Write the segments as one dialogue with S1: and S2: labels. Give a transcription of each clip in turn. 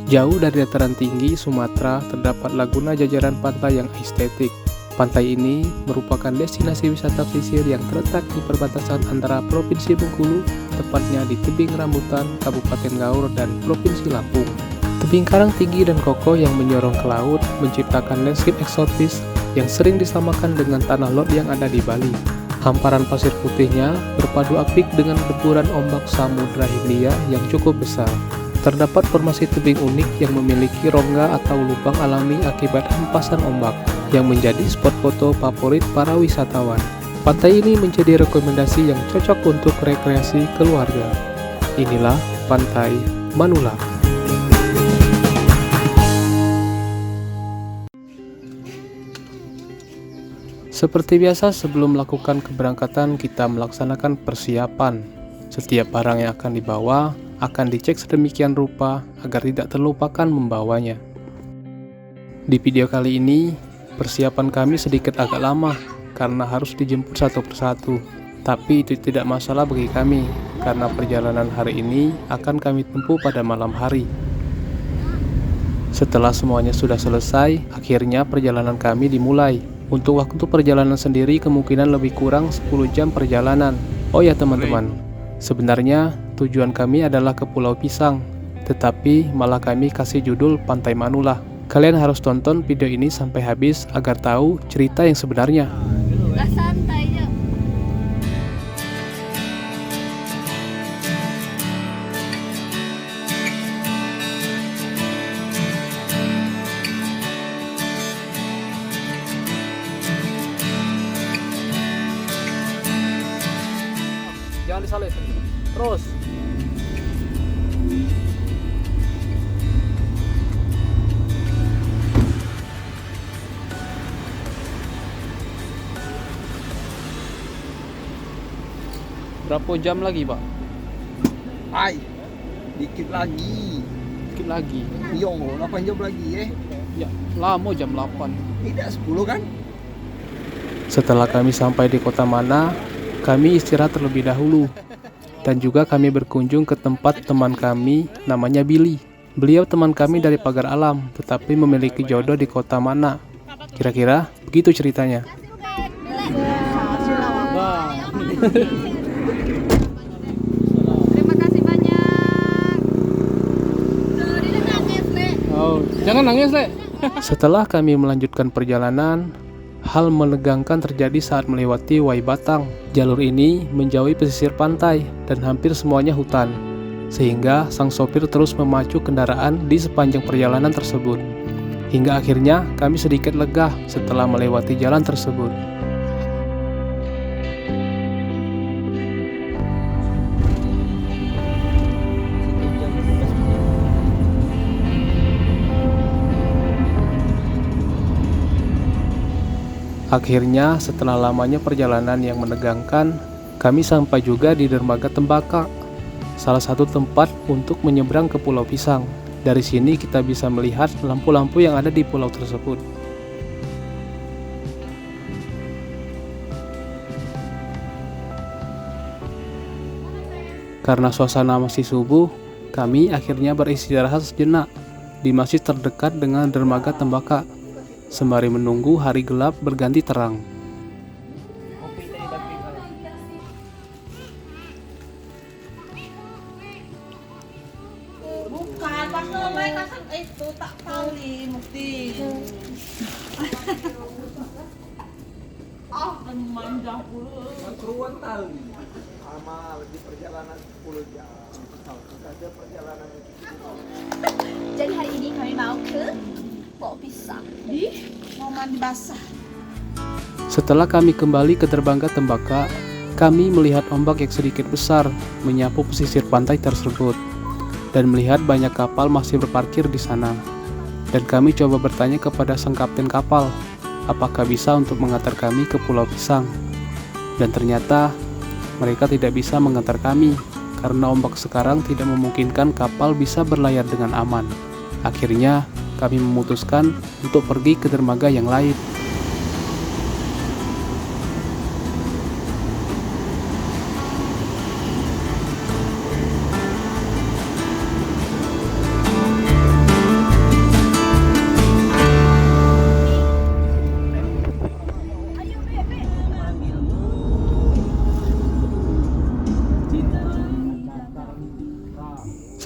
S1: Jauh dari dataran tinggi Sumatera, terdapat Laguna jajaran pantai yang estetik. Pantai ini merupakan destinasi wisata pesisir yang terletak di perbatasan antara Provinsi Bengkulu, tepatnya di tebing rambutan Kabupaten Gaur dan Provinsi Lampung. Tebing karang tinggi dan kokoh yang menyorong ke laut menciptakan landscape eksotis yang sering disamakan dengan tanah lot yang ada di Bali. Hamparan pasir putihnya berpadu apik dengan deburan ombak Samudra Hindia yang cukup besar. Terdapat formasi tebing unik yang memiliki rongga atau lubang alami akibat hempasan ombak, yang menjadi spot foto favorit para wisatawan. Pantai ini menjadi rekomendasi yang cocok untuk rekreasi keluarga. Inilah Pantai Manula. Seperti biasa, sebelum melakukan keberangkatan, kita melaksanakan persiapan. Setiap barang yang akan dibawa akan dicek sedemikian rupa agar tidak terlupakan membawanya. Di video kali ini, persiapan kami sedikit agak lama karena harus dijemput satu persatu. Tapi itu tidak masalah bagi kami, karena perjalanan hari ini akan kami tempuh pada malam hari. Setelah semuanya sudah selesai, akhirnya perjalanan kami dimulai. Untuk waktu perjalanan sendiri kemungkinan lebih kurang 10 jam perjalanan. Oh ya teman-teman, sebenarnya tujuan kami adalah ke Pulau Pisang, tetapi malah kami kasih judul Pantai Manula. Kalian harus tonton video ini sampai habis agar tahu cerita yang sebenarnya.
S2: Santai aja.
S1: Jangan disalip. Terus. Berapa jam lagi, Pak?
S3: Dikit lagi.
S1: Dikit lagi.
S3: Yo, 8 jam lagi
S1: Ya, lama jam 8.
S3: Tidak 10 kan?
S1: Setelah kami sampai di Kota Mana, kami istirahat terlebih dahulu. Dan juga kami berkunjung ke tempat teman kami namanya Billy. Beliau teman kami dari Pagar Alam, tetapi memiliki jodoh di Kota Mana. Kira-kira begitu ceritanya.
S2: Terima kasih banyak.
S1: Oh, jangan nangis, Le. Setelah kami melanjutkan perjalanan, hal menegangkan terjadi saat melewati Wai Batang. Jalur ini menjauhi pesisir pantai dan hampir semuanya hutan, sehingga sang sopir terus memacu kendaraan di sepanjang perjalanan tersebut. Hingga akhirnya kami sedikit lega setelah melewati jalan tersebut. Akhirnya, setelah lamanya perjalanan yang menegangkan, kami sampai juga di Dermaga Tembaka, salah satu tempat untuk menyeberang ke Pulau Pisang. Dari sini kita bisa melihat lampu-lampu yang ada di pulau tersebut. Karena suasana masih subuh, kami akhirnya beristirahat sejenak di masjid terdekat dengan Dermaga Tembaka, sembari menunggu hari gelap berganti terang.
S2: Bukan, pas mereka kan itu tak tali mukti. Manja pula.
S3: Keruan tali. Lama di perjalanan 10 jam. Kita ada perjalanan
S2: Jadi hari ini kami mau ke Pulau Pisang. Mau mandi basah.
S1: Setelah kami kembali ke Dermaga Tembaka, kami melihat ombak yang sedikit besar menyapu pesisir pantai tersebut dan melihat banyak kapal masih berparkir di sana. Dan kami coba bertanya kepada sang kapten kapal, apakah bisa untuk mengantar kami ke Pulau Pisang. Dan ternyata mereka tidak bisa mengantar kami karena ombak sekarang tidak memungkinkan kapal bisa berlayar dengan aman. Akhirnya kami memutuskan untuk pergi ke dermaga yang lain.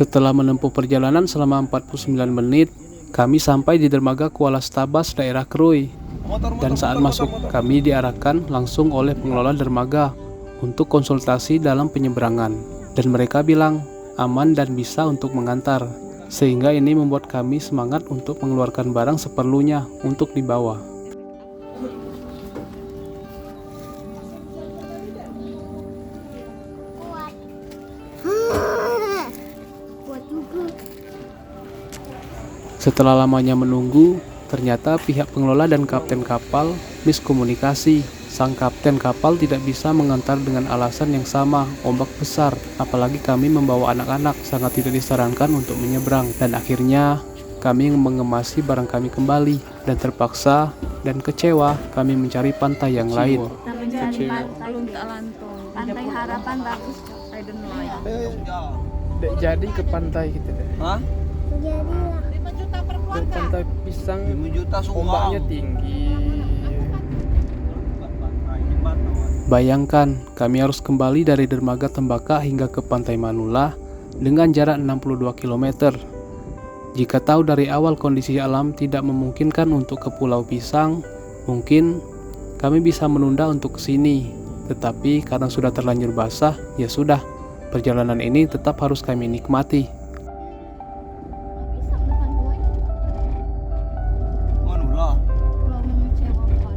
S1: Setelah menempuh perjalanan selama 49 menit, kami sampai di dermaga Kuala Stabas daerah Krui. Dan saat masuk, kami diarahkan langsung oleh pengelola dermaga untuk konsultasi dalam penyeberangan. Dan mereka bilang aman dan bisa untuk mengantar. Sehingga ini membuat kami semangat untuk mengeluarkan barang seperlunya untuk dibawa. Setelah lamanya menunggu, ternyata pihak pengelola dan kapten kapal miskomunikasi. Sang kapten kapal tidak bisa mengantar dengan alasan yang sama, ombak besar. Apalagi kami membawa anak-anak, sangat tidak disarankan untuk menyeberang. Dan akhirnya kami mengemasi barang kami kembali. Dan terpaksa dan kecewa kami mencari pantai yang lain.
S2: Pantai Harapan bagus. I don't know.
S1: Jadi ke pantai gitu deh.
S3: Hah?
S2: 5 juta per
S1: Ke
S2: keluarga.
S1: pantai Pisang
S3: 5 juta
S1: ombaknya tinggi. Bayangkan, kami harus kembali dari dermaga Tembaka hingga ke pantai Manula dengan jarak 62 km. Jika tahu dari awal kondisi alam tidak memungkinkan untuk ke Pulau Pisang, mungkin kami bisa menunda untuk ke sini. Tetapi karena sudah terlanjur basah, ya sudah, perjalanan ini tetap harus kami nikmati.
S3: Manula.
S2: Kalau mengecewakan.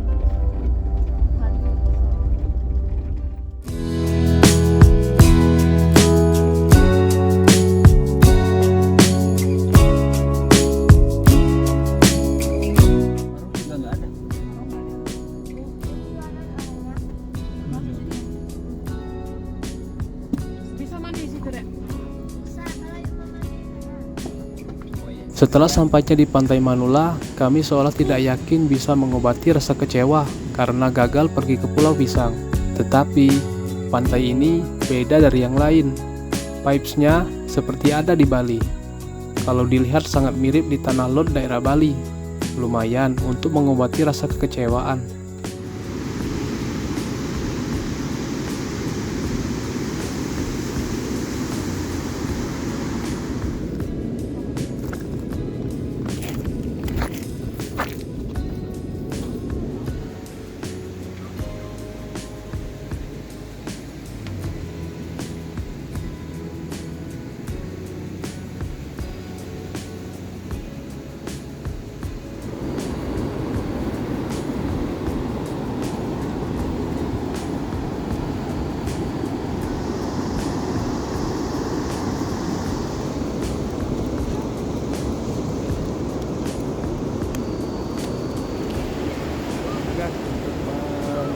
S3: Kita nggak ada.
S2: Bisa mandi situ, Dek.
S1: Setelah sampainya di pantai Manula, kami seolah tidak yakin bisa mengobati rasa kecewa karena gagal pergi ke Pulau Pisang. Tetapi, pantai ini beda dari yang lain. Vibes-nya seperti ada di Bali. Kalau dilihat sangat mirip di Tanah Lot daerah Bali. Lumayan untuk mengobati rasa kekecewaan.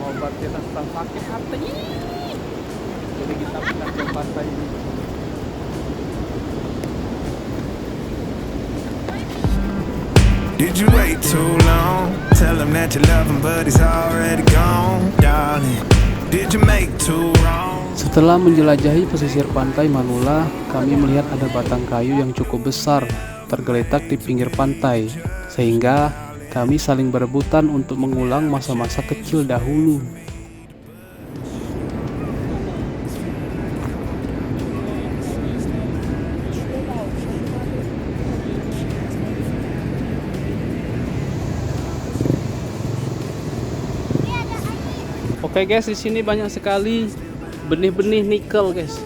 S1: Mengobati rasa sakit hati. Jadi kita pindah ke pantai ini.
S4: Did you wait too long? Tell him that you love him, but he's already gone, darling. Did you make too wrong?
S1: Setelah menjelajahi pesisir pantai Manula, kami melihat ada batang kayu yang cukup besar tergeletak di pinggir pantai, sehingga kami saling berebutan untuk mengulang masa-masa kecil dahulu. Oke guys, di sini banyak sekali benih-benih nikel guys.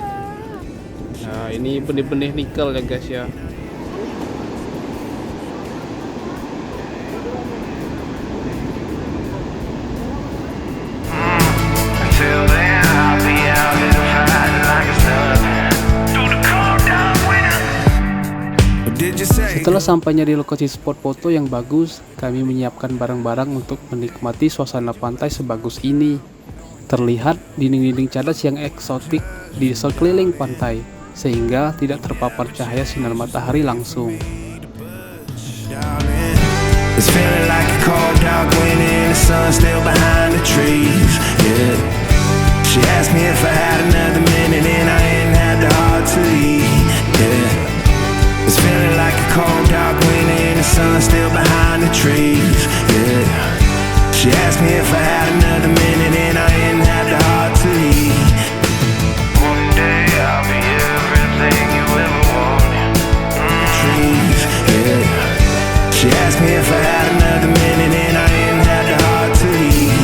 S1: Nah, ini benih-benih nikel ya guys ya.
S4: Until then, I'll be out here fighting like a stallion through the cold dark winter. Did you say?
S1: Setelah sampainya di lokasi spot foto yang bagus, kami menyiapkan barang-barang untuk menikmati suasana pantai sebagus ini. Terlihat dinding-dinding cadas yang eksotik di sekeliling pantai, sehingga tidak terpapar cahaya sinar matahari langsung.
S4: Darling, it's feeling like a cold dark winter and the sun still behind the trees. Yeah. She asked me if I had another minute and I ain't had the heart to leave. Yeah. It's feeling like a cold dark winter and the sun still behind the trees. Yeah. She asked me if I had another minute and I ain't had the heart to leave. One day I'll be everything you ever wanted. She asked me if I had another minute and I ain't had the heart to leave.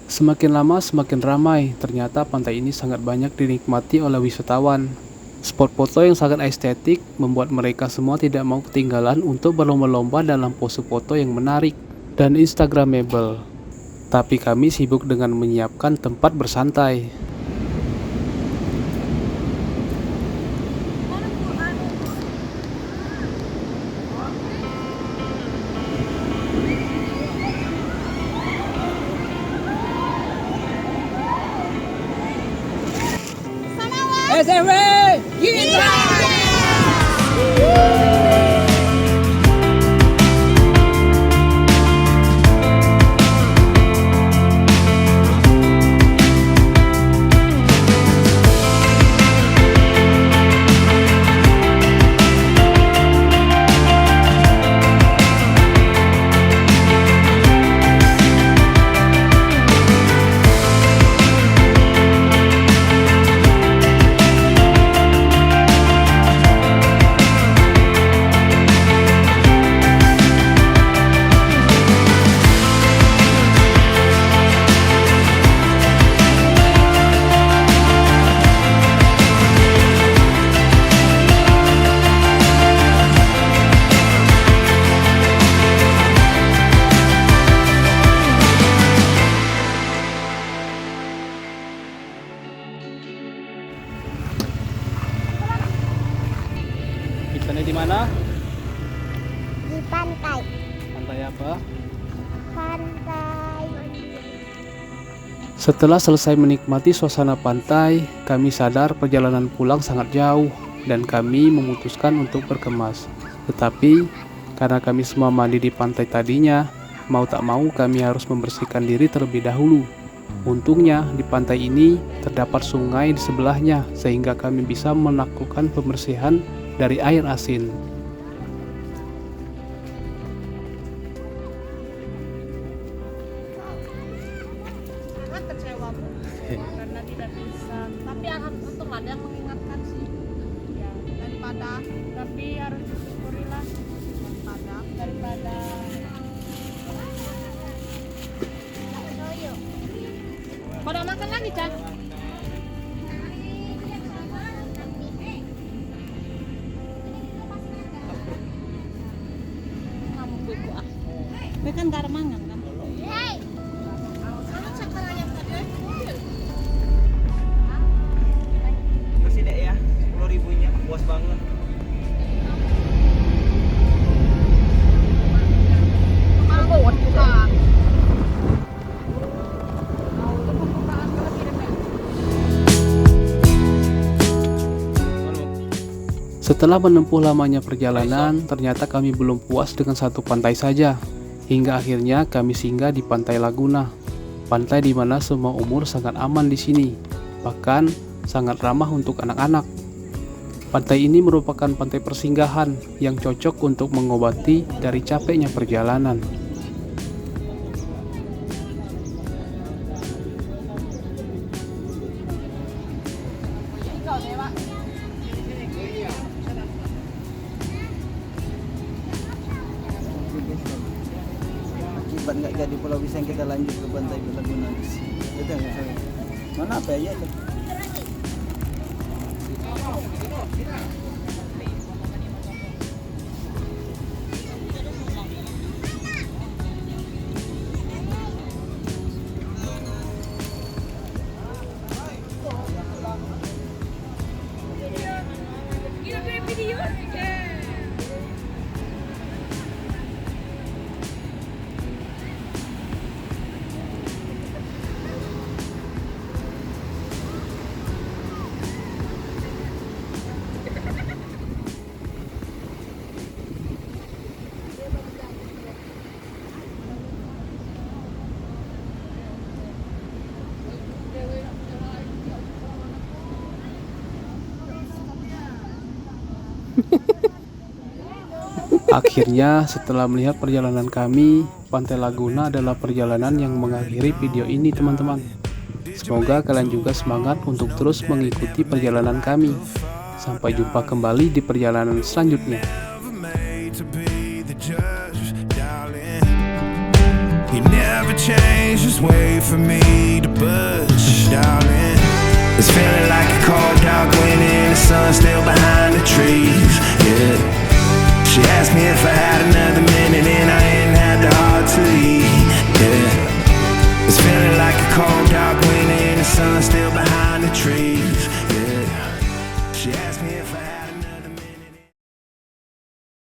S1: Semakin lama semakin ramai, ternyata pantai ini sangat banyak dinikmati oleh wisatawan. Spot foto yang sangat estetik membuat mereka semua tidak mau ketinggalan untuk berlomba-lomba dalam pose foto yang menarik dan instagramable. Tapi kami sibuk dengan menyiapkan tempat bersantai.
S3: SMW Gita.
S1: Kita di mana?
S5: Di pantai.
S1: Pantai apa?
S5: Pantai.
S1: Setelah selesai menikmati suasana pantai, kami sadar perjalanan pulang sangat jauh dan kami memutuskan untuk berkemas. Tetapi karena kami semua mandi di pantai tadinya, mau tak mau kami harus membersihkan diri terlebih dahulu. Untungnya di pantai ini terdapat sungai di sebelahnya sehingga kami bisa melakukan pembersihan dari air asin.
S2: Sangat kecewa Bu, karena tidak bisa. Tapi untung ada yang mengingatkan sih. Ya, daripada tapi harus disyukurilah daripada pada makan lagi, Cah. Kamu buku ah. Ini kan gak ada mangan kan?
S3: Kasih dek ya, 10.000-nya puas banget.
S1: Setelah menempuh lamanya perjalanan, ternyata kami belum puas dengan satu pantai saja. Hingga akhirnya kami singgah di Pantai Laguna. Pantai di mana semua umur sangat aman di sini. Bahkan sangat ramah untuk anak-anak. Pantai ini merupakan pantai persinggahan yang cocok untuk mengobati dari capeknya perjalanan.
S3: Akibat nggak jadi Pulau Pisang kita lanjut ke Pantai Laguna. Itu nggak salah. Mana apa ya?
S1: Akhirnya, setelah melihat perjalanan kami, Pantai Laguna adalah perjalanan yang mengakhiri video ini, teman-teman. Semoga kalian juga semangat untuk terus mengikuti perjalanan kami. Sampai jumpa kembali di perjalanan selanjutnya.
S4: Never made to be the judge, darling. You never change, just wait for me to budge, darling. It's feeling like a cold dark winter and the sun still behind the trees, yeah. She asked me if I had enough